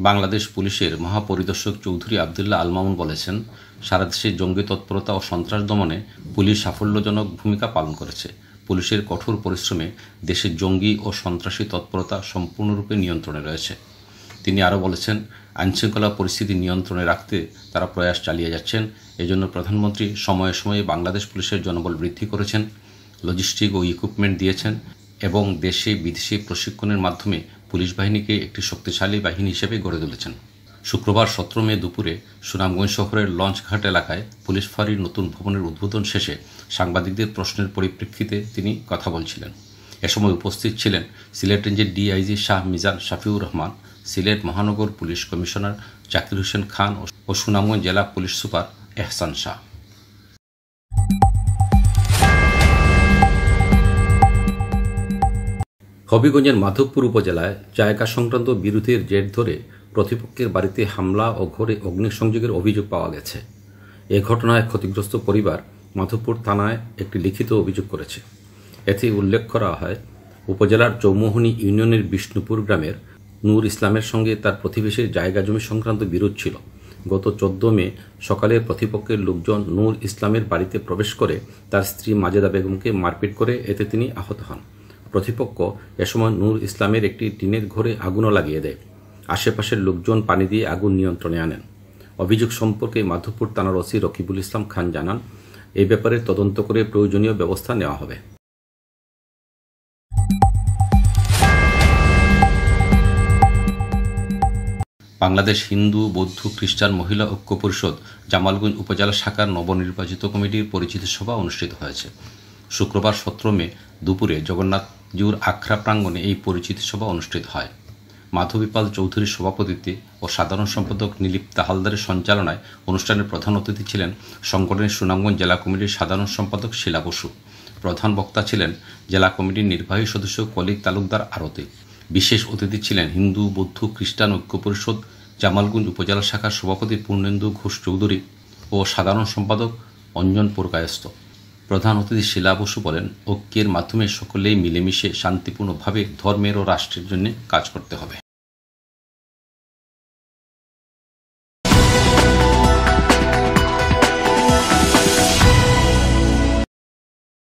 বাংলাদেশ পুলিশের মহাপরিদর্শক চৌধুরী আবদুল্লাহ আল মামুন বলেছেন, সারা দেশে জঙ্গি তৎপরতা ও সন্ত্রাস দমনে পুলিশ সাফল্যজনক ভূমিকা পালন করেছে। পুলিশের কঠোর পরিশ্রমে দেশের জঙ্গি ও সন্ত্রাসী তৎপরতা সম্পূর্ণরূপে নিয়ন্ত্রণে রয়েছে। তিনি আরও বলেছেন, আইনশৃঙ্খলা পরিস্থিতি নিয়ন্ত্রণে রাখতে তারা প্রয়াস চালিয়ে যাচ্ছেন। এজন্য প্রধানমন্ত্রী সময়ে সময়ে বাংলাদেশ পুলিশের জনবল বৃদ্ধি করেছেন, লজিস্টিক ও ইকুইপমেন্ট দিয়েছেন এবং দেশে বিদেশে প্রশিক্ষণের মাধ্যমে পুলিশ বাহিনীকে একটি শক্তিশালী বাহিনী হিসেবে গড়ে তুলেছেন। শুক্রবার 17 মে দুপুরে সুনামগঞ্জ শহরের লঞ্চঘাট এলাকায় পুলিশ ফাঁড়ির নতুন ভবনের উদ্বোধন শেষে সাংবাদিকদের প্রশ্নের পরিপ্রেক্ষিতে তিনি কথা বলছিলেন। এ সময় উপস্থিত ছিলেন সিলেট রেঞ্জের ডিআইজি শাহ মিজান শাফিউর রহমান, সিলেট মহানগর পুলিশ কমিশনার জাকির হোসেন খান ও সুনামগঞ্জ জেলা পুলিশ সুপার এহসান শাহ। হবিগঞ্জের মাধবপুর উপজেলায় জায়গা সংক্রান্ত বিরোধের জের ধরে প্রতিপক্ষের বাড়িতে হামলা ও ঘরে অগ্নিসংযোগের অভিযোগ পাওয়া গেছে। এ ঘটনায় ক্ষতিগ্রস্ত পরিবার মাধবপুর থানায় একটি লিখিত অভিযোগ করেছে। এতে উল্লেখ করা হয়, উপজেলার চৌমোহনী ইউনিয়নের বিষ্ণুপুর গ্রামের নূর ইসলামের সঙ্গে তার প্রতিবেশীর জায়গা জমি সংক্রান্ত বিরোধ ছিল। গত 14 মে সকালে প্রতিপক্ষের লোকজন নূর ইসলামের বাড়িতে প্রবেশ করে তার স্ত্রী মাজেদা বেগমকে মারপিট করে, এতে তিনি আহত হন। প্রতিপক্ষ এ সময় নূর ইসলামের একটি টিনের ঘরে আগুনও লাগিয়ে দেয়। আশেপাশের লোকজন পানি দিয়ে আগুন নিয়ন্ত্রণে আনেন। অভিযোগ সম্পর্কে মাধবপুর থানার ওসি রকিবুল ইসলাম খান জানান, এই ব্যাপারে তদন্ত করে প্রয়োজনীয় ব্যবস্থা নেওয়া হবে। বাংলাদেশ হিন্দু বৌদ্ধ খ্রিস্টান মহিলা ঐক্য পরিষদ জামালগঞ্জ উপজেলা শাখার নবনির্বাচিত কমিটির পরিচিতি সভা অনুষ্ঠিত হয়েছে। শুক্রবার 17 মে দুপুরে জগন্নাথজিউর আখড়া প্রাঙ্গণে এই পরিচিতি সভা অনুষ্ঠিত হয়। মাধবীপাল চৌধুরীর সভাপতিত্বে ও সাধারণ সম্পাদক নীলিপ্তা হালদারের সঞ্চালনায় অনুষ্ঠানের প্রধান অতিথি ছিলেন সংগঠনের সুনামগঞ্জ জেলা কমিটির সাধারণ সম্পাদক শিলা বসু। প্রধান বক্তা ছিলেন জেলা কমিটির নির্বাহী সদস্য কলিক তালুকদার আরতি। বিশেষ অতিথি ছিলেন হিন্দু বৌদ্ধ খ্রিস্টান ঐক্য পরিষদ জামালগঞ্জ উপজেলা শাখার সভাপতি পূর্ণেন্দু ঘোষ চৌধুরী ও সাধারণ সম্পাদক অঞ্জন পুরকায়স্থ। প্রধান অতিথি শিলা বসু বলেন, ঐক্যের মাধ্যমে সকলেই মিলেমিশে শান্তিপূর্ণভাবে ধর্মের ও রাষ্ট্রের জন্য কাজ করতে হবে।